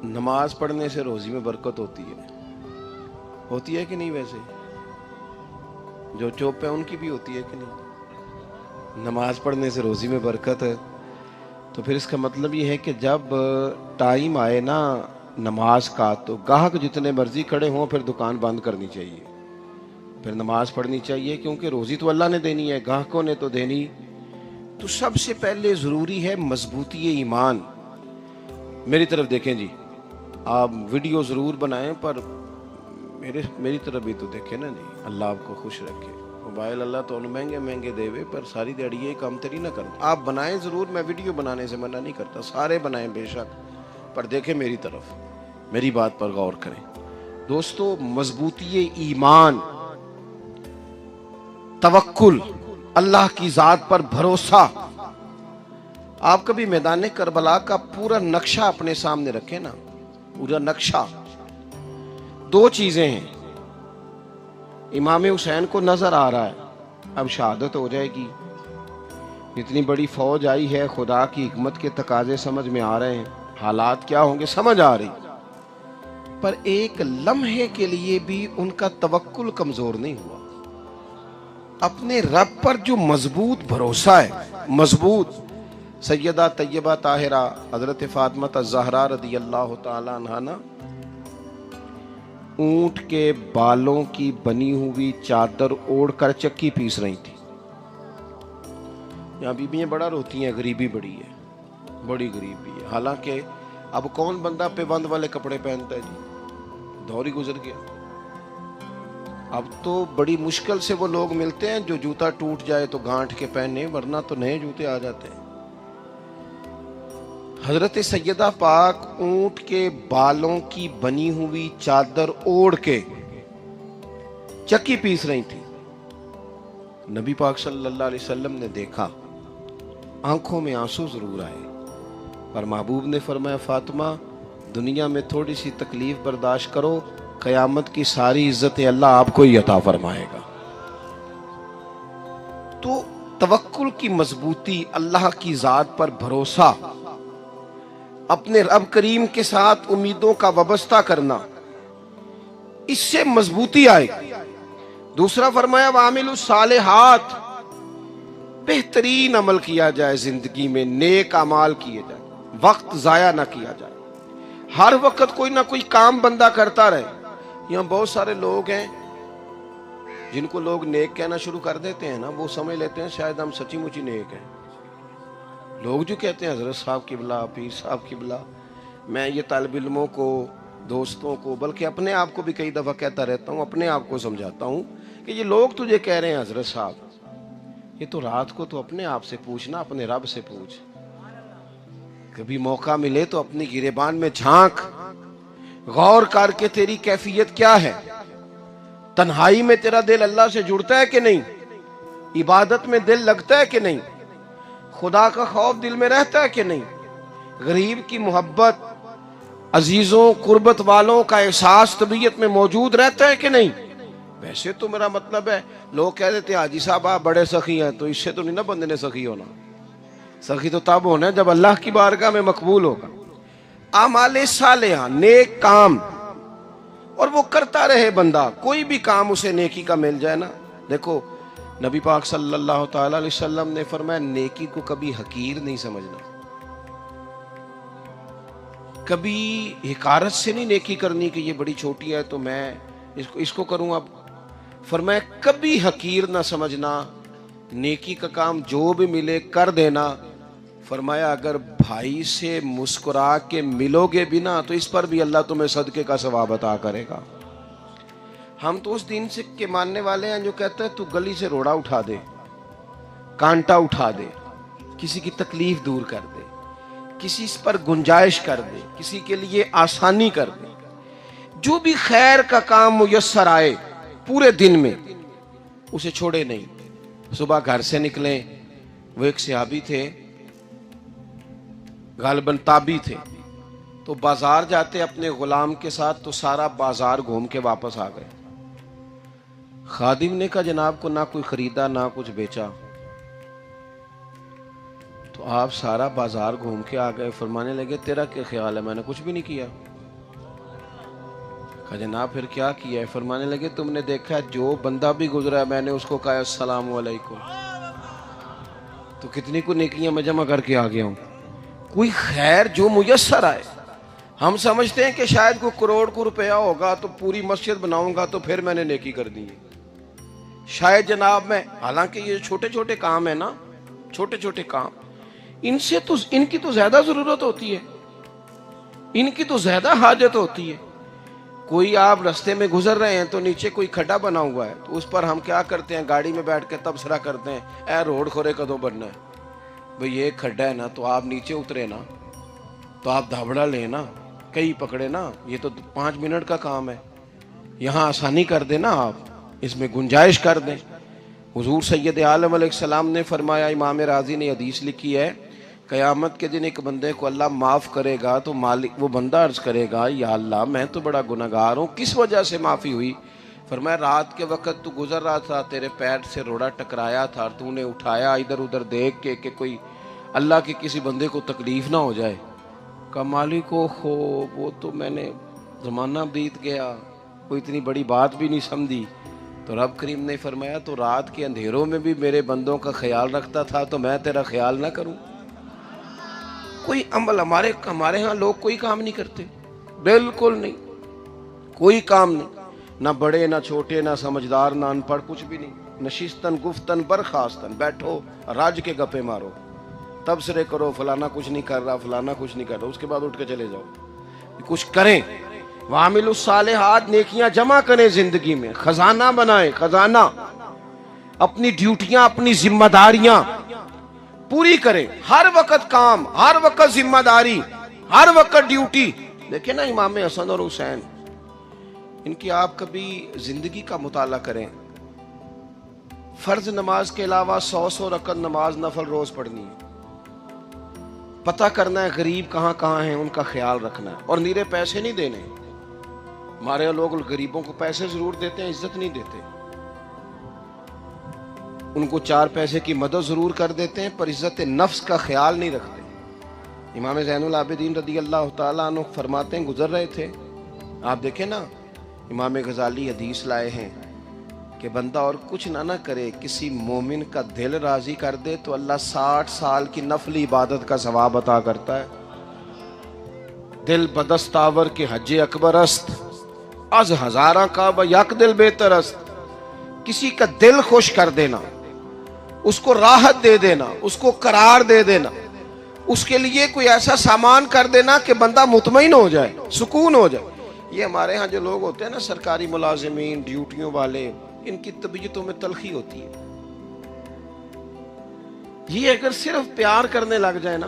نماز پڑھنے سے روزی میں برکت ہوتی ہے کہ نہیں؟ ویسے جو چوپ ہیں ان کی بھی ہوتی ہے کہ نہیں؟ نماز پڑھنے سے روزی میں برکت ہے، تو پھر اس کا مطلب یہ ہے کہ جب ٹائم آئے نا نماز کا تو گاہک جتنے مرضی کھڑے ہوں پھر دکان بند کرنی چاہیے، پھر نماز پڑھنی چاہیے، کیونکہ روزی تو اللہ نے دینی ہے، گاہکوں نے تو دینی۔ تو سب سے پہلے ضروری ہے مضبوطی ایمان۔ میری طرف دیکھیں جی، آپ ویڈیو ضرور بنائیں پر میری طرف بھی تو دیکھیں نا جی، اللہ آپ کو خوش رکھے۔ موبائل اللہ تو مہنگے مہنگے دے وے پر ساری دیڑی یہ کام تری نہ کرتا۔ آپ بنائیں ضرور، میں ویڈیو بنانے سے منع نہیں کرتا، سارے بنائیں بے شک، پر دیکھیں میری طرف، میری بات پر غور کریں۔ دوستو، مضبوطی ایمان، توکل، اللہ کی ذات پر بھروسہ۔ آپ کبھی میدان کربلا کا پورا نقشہ اپنے سامنے رکھیں نا، پورا نقشہ۔ دو چیزیں ہیں، امام حسین کو نظر آ رہا ہے اب شہادت ہو جائے گی، اتنی بڑی فوج آئی ہے، خدا کی حکمت کے تقاضے سمجھ میں آ رہے ہیں، حالات کیا ہوں گے سمجھ آ رہی، پر ایک لمحے کے لیے بھی ان کا توکل کمزور نہیں ہوا۔ اپنے رب پر جو مضبوط بھروسہ ہے، مضبوط۔ سیدہ طیبہ طاہرہ حضرت فاطمہ الزہرا رضی اللہ تعالی عنہا نا اونٹ کے بالوں کی بنی ہوئی چادر اوڑھ کر چکی پیس رہی تھی۔ یہاں بیویاں بڑا روتی ہیں، غریبی بڑی ہے، بڑی غریبی ہے، حالانکہ اب کون بندہ پیبند والے کپڑے پہنتا ہے جی، دور ہی گزر گیا۔ اب تو بڑی مشکل سے وہ لوگ ملتے ہیں جو جوتا ٹوٹ جائے تو گانٹھ کے پہنے، ورنہ تو نئے جوتے آ جاتے ہیں۔ حضرت سیدہ پاک اونٹ کے بالوں کی بنی ہوئی چادر اوڑھ کے چکی پیس رہی تھی۔ نبی پاک صلی اللہ علیہ وسلم نے دیکھا، آنکھوں میں آنسو ضرور آئے، پر محبوب نے فرمایا فاطمہ دنیا میں تھوڑی سی تکلیف برداشت کرو، قیامت کی ساری عزت اللہ آپ کو ہی عطا فرمائے گا۔ تو توکل کی مضبوطی، اللہ کی ذات پر بھروسہ، اپنے رب کریم کے ساتھ امیدوں کا وابستہ کرنا، اس سے مضبوطی آئے۔ دوسرا فرمایا وَعَمِلُوا الصَّالِحَاتِ، بہترین عمل کیا جائے زندگی میں، نیک اعمال کیے جائے، وقت ضائع نہ کیا جائے، ہر وقت کوئی نہ کوئی کام بندہ کرتا رہے۔ یہاں بہت سارے لوگ ہیں جن کو لوگ نیک کہنا شروع کر دیتے ہیں نا، وہ سمجھ لیتے ہیں شاید ہم سچی مچی نیک ہیں۔ لوگ جو کہتے ہیں حضرت صاحب قبلہ، پیر صاحب قبلہ، میں یہ طالب علموں کو، دوستوں کو، بلکہ اپنے آپ کو بھی کئی دفعہ کہتا رہتا ہوں، اپنے آپ کو سمجھاتا ہوں کہ یہ لوگ تجھے کہہ رہے ہیں حضرت صاحب، یہ تو رات کو تو اپنے آپ سے پوچھنا، اپنے رب سے پوچھ۔ کبھی موقع ملے تو اپنی گریبان میں جھانک، غور کر کے تیری کیفیت کیا ہے، تنہائی میں تیرا دل اللہ سے جڑتا ہے کہ نہیں، عبادت میں دل لگتا ہے کہ نہیں، خدا کا خوف دل میں رہتا ہے کہ نہیں، غریب کی محبت، عزیزوں قربت والوں کا احساس طبیعت میں موجود رہتا ہے کہ نہیں۔ ویسے تو میرا مطلب ہے، لوگ کہہ دیتے ہیں حاجی صاحب آپ بڑے سخی ہیں، تو اس سے تو نہیں نا بندے نے سخی ہونا، سخی تو تب ہونا ہے جب اللہ کی بارگاہ میں مقبول ہوگا۔ اعمال صالحہ، نیک کام، اور وہ کرتا رہے بندہ، کوئی بھی کام اسے نیکی کا مل جائے نا۔ دیکھو نبی پاک صلی اللہ تعالی علیہ وسلم نے فرمایا نیکی کو کبھی حقیر نہیں سمجھنا، کبھی حقارت سے نہیں نیکی کرنی کہ یہ بڑی چھوٹی ہے تو میں اس کو کروں۔ اب فرمایا کبھی حقیر نہ سمجھنا، نیکی کا کام جو بھی ملے کر دینا۔ فرمایا اگر بھائی سے مسکرا کے ملو گے بھی نا تو اس پر بھی اللہ تمہیں صدقے کا ثواب عطا کرے گا۔ ہم تو اس دین سے کے ماننے والے ہیں جو کہتے ہیں تو گلی سے روڑا اٹھا دے، کانٹا اٹھا دے، کسی کی تکلیف دور کر دے، کسی پر گنجائش کر دے، کسی کے لیے آسانی کر دے، جو بھی خیر کا کام میسر آئے پورے دن میں اسے چھوڑے نہیں۔ صبح گھر سے نکلیں، وہ ایک صحابی تھے، غالباً تابعی تھے، تو بازار جاتے اپنے غلام کے ساتھ تو سارا بازار گھوم کے واپس آ گئے۔ خادم نے کہا جناب کو نہ کوئی خریدا نہ کچھ بیچا، تو آپ سارا بازار گھوم کے آ گئے۔ فرمانے لگے تیرا کیا خیال ہے؟ میں نے کچھ بھی نہیں کیا۔ کہا جناب پھر کیا کیا ہے؟ فرمانے لگے تم نے دیکھا جو بندہ بھی گزرا ہے میں نے اس کو کہا السلام علیکم، تو کتنی کو نیکیاں میں جمع کر کے آ گیا ہوں۔ کوئی خیر جو میسر آئے، ہم سمجھتے ہیں کہ شاید کوئی کروڑ کو روپیہ ہوگا تو پوری مسجد بناؤں گا تو پھر میں نے نیکی کر دی ہے، شاید جناب میں، حالانکہ یہ چھوٹے چھوٹے کام ہیں نا، چھوٹے چھوٹے کام، ان سے تو ان کی تو زیادہ ضرورت ہوتی ہے، ان کی تو زیادہ حاجت ہوتی ہے۔ کوئی آپ رستے میں گزر رہے ہیں تو نیچے کوئی کھڈا بنا ہوا ہے تو اس پر ہم کیا کرتے ہیں، گاڑی میں بیٹھ کے تبصرہ کرتے ہیں اے روڈ کھورے کدوں بننا ہے؟ بھئی یہ کھڈا ہے نا تو آپ نیچے اترے نا، تو آپ دھابڑا لیں نا، کئی پکڑے نا، یہ تو 5 منٹ کا کام ہے، یہاں آسانی کر دیں نا، آپ اس میں گنجائش کر دیں۔ حضور سید عالم علیہ السلام نے فرمایا، امام راضی نے حدیث لکھی ہے، قیامت کے دن ایک بندے کو اللہ معاف کرے گا تو مالک وہ بندہ عرض کرے گا یا اللہ میں تو بڑا گنہگار ہوں، کس وجہ سے معافی ہوئی؟ فرمایا رات کے وقت تو گزر رہا تھا، تیرے پیر سے روڑا ٹکرایا تھا، تو نے اٹھایا ادھر ادھر دیکھ کے کہ کوئی اللہ کے کسی بندے کو تکلیف نہ ہو جائے۔ کہا مالک ہو وہ تو میں نے زمانہ بیت گیا، کوئی اتنی بڑی بات بھی نہیں سمجھی۔ تو رب کریم نے فرمایا تو رات کے اندھیروں میں بھی میرے بندوں کا خیال رکھتا تھا تو میں تیرا خیال نہ کروں؟ کوئی عمل ہمارے ہاں لوگ کوئی کام نہیں کرتے، بالکل نہیں، کوئی کام نہیں، نہ بڑے نہ چھوٹے نہ سمجھدار نہ ان پڑھ، کچھ بھی نہیں، نشستن گفتن برخاستن، بیٹھو راج کے گپے مارو، تبصرے کرو فلانا کچھ نہیں کر رہا، فلانا کچھ نہیں کر رہا، اس کے بعد اٹھ کے چلے جاؤ۔ کچھ کریں، وعاملوا الصالحات، نیکیاں جمع کریں زندگی میں، خزانہ بنائیں، خزانہ، اپنی ڈیوٹیاں اپنی ذمہ داریاں پوری کریں، ہر وقت کام، ہر وقت ذمہ داری، ہر وقت ڈیوٹی۔ دیکھیں نا امام حسن اور حسین، ان کی آپ کبھی زندگی کا مطالعہ کریں، فرض نماز کے علاوہ 100 رکعت نماز نفل روز پڑھنی ہے، پتہ کرنا ہے غریب کہاں کہاں ہیں، ان کا خیال رکھنا ہے، اور نیرے پیسے نہیں دینے۔ ہمارے لوگ غریبوں کو پیسے ضرور دیتے ہیں، عزت نہیں دیتے، ان کو 4 پیسے کی مدد ضرور کر دیتے ہیں پر عزت نفس کا خیال نہیں رکھتے۔ امام زین العابدین رضی اللہ تعالیٰ عنہ فرماتے ہیں، گزر رہے تھے، آپ دیکھیں نا امام غزالی حدیث لائے ہیں کہ بندہ اور کچھ نہ کرے، کسی مومن کا دل راضی کر دے تو اللہ 60 سال کی نفلی عبادت کا ثواب عطا کرتا ہے۔ دل بدستاور کے حج اکبر است، از ہزاراں کعبہ یک دل بہتر است۔ کسی کا دل خوش کر دینا، اس کو راحت دے دینا، اس کو قرار دے دینا، اس کے لیے کوئی ایسا سامان کر دینا کہ بندہ مطمئن ہو جائے، سکون ہو جائے۔ یہ ہمارے ہاں جو لوگ ہوتے ہیں نا سرکاری ملازمین، ڈیوٹیوں والے، ان کی طبیعتوں میں تلخی ہوتی ہے۔ یہ اگر صرف پیار کرنے لگ جائے نا،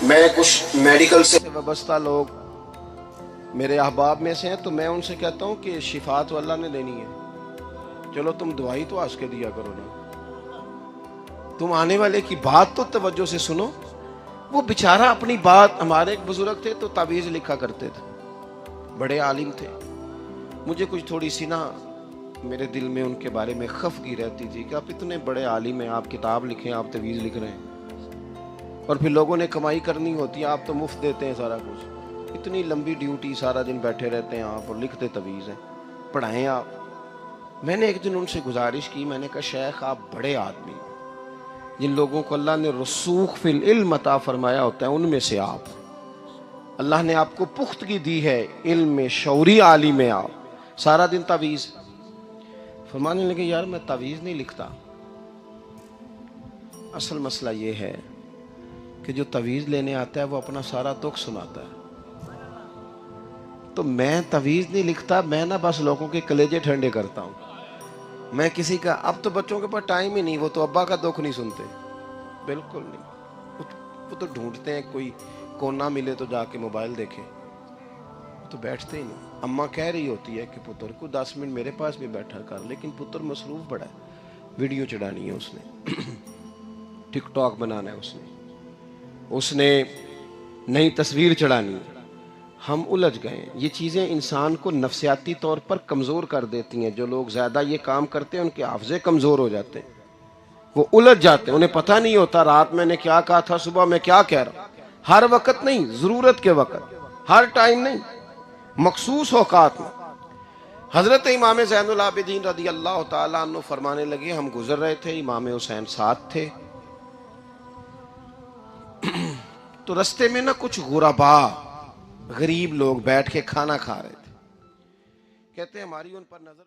میں کچھ میڈیکل سے وابستہ لوگ میرے احباب میں سے ہیں تو میں ان سے کہتا ہوں کہ شفا تو اللہ نے دینی ہے، چلو تم دعائی تو آس کے دیا کرو نا، تم آنے والے کی بات تو توجہ سے سنو۔ وہ بیچارہ اپنی بات، ہمارے ایک بزرگ تھے تو تعویذ لکھا کرتے تھے، بڑے عالم تھے، مجھے کچھ تھوڑی سی نا میرے دل میں ان کے بارے میں خفگی رہتی تھی کہ آپ اتنے بڑے عالم ہیں، آپ کتاب لکھیں، آپ تعویذ لکھ رہے ہیں، اور پھر لوگوں نے کمائی کرنی ہوتی ہے، آپ تو مفت دیتے ہیں سارا کچھ، اتنی لمبی ڈیوٹی، سارا دن بیٹھے رہتے ہیں آپ اور لکھتے تعویذ ہیں، پڑھائیں آپ۔ میں نے ایک دن ان سے گزارش کی، میں نے کہا شیخ آپ بڑے آدمی، جن لوگوں کو اللہ نے رسوخ فی العلم عطا فرمایا ہوتا ہے ان میں سے آپ، اللہ نے آپ کو پختگی دی ہے علم میں، شعوری عالم ہے آپ، سارا دن تعویذ۔ فرمانے لگے یار میں تعویذ نہیں لکھتا، اصل مسئلہ یہ ہے کہ جو تعویذ لینے آتا ہے وہ اپنا سارا دکھ سناتا ہے، تو میں تعویذ نہیں لکھتا، میں نا بس لوگوں کے کلیجے ٹھنڈے کرتا ہوں۔ میں کسی کا، اب تو بچوں کے پاس ٹائم ہی نہیں، وہ تو ابا کا دکھ نہیں سنتے، بالکل نہیں، وہ تو ڈھونڈتے ہیں کوئی کونا ملے تو جا کے موبائل دیکھیں، تو بیٹھتے ہی نہیں۔ اماں کہہ رہی ہوتی ہے کہ پتر کو 10 منٹ میرے پاس بھی بیٹھا کر، لیکن پتر مصروف بڑا ہے، ویڈیو چڑھانی ہے اس نے، ٹک ٹاک بنانا ہے اس نے نئی تصویر چڑھانی ہے۔ ہم الجھ گئے ہیں، یہ چیزیں انسان کو نفسیاتی طور پر کمزور کر دیتی ہیں۔ جو لوگ زیادہ یہ کام کرتے ہیں ان کے حافظے کمزور ہو جاتے ہیں، وہ الجھ جاتے ہیں، انہیں پتہ نہیں ہوتا رات میں نے کیا کہا تھا، صبح میں کیا کہہ رہا۔ ہر وقت نہیں، ضرورت کے وقت، ہر ٹائم نہیں۔ مخصوص اوقات میں حضرت امام زین العابدین رضی اللہ تعالیٰ عنہ فرمانے لگے ہم گزر رہے تھے، امام حسین ساتھ تھے، تو رستے میں نا کچھ غربا غریب لوگ بیٹھ کے کھانا کھا رہے تھے، کہتے ہیں ہماری ان پر نظر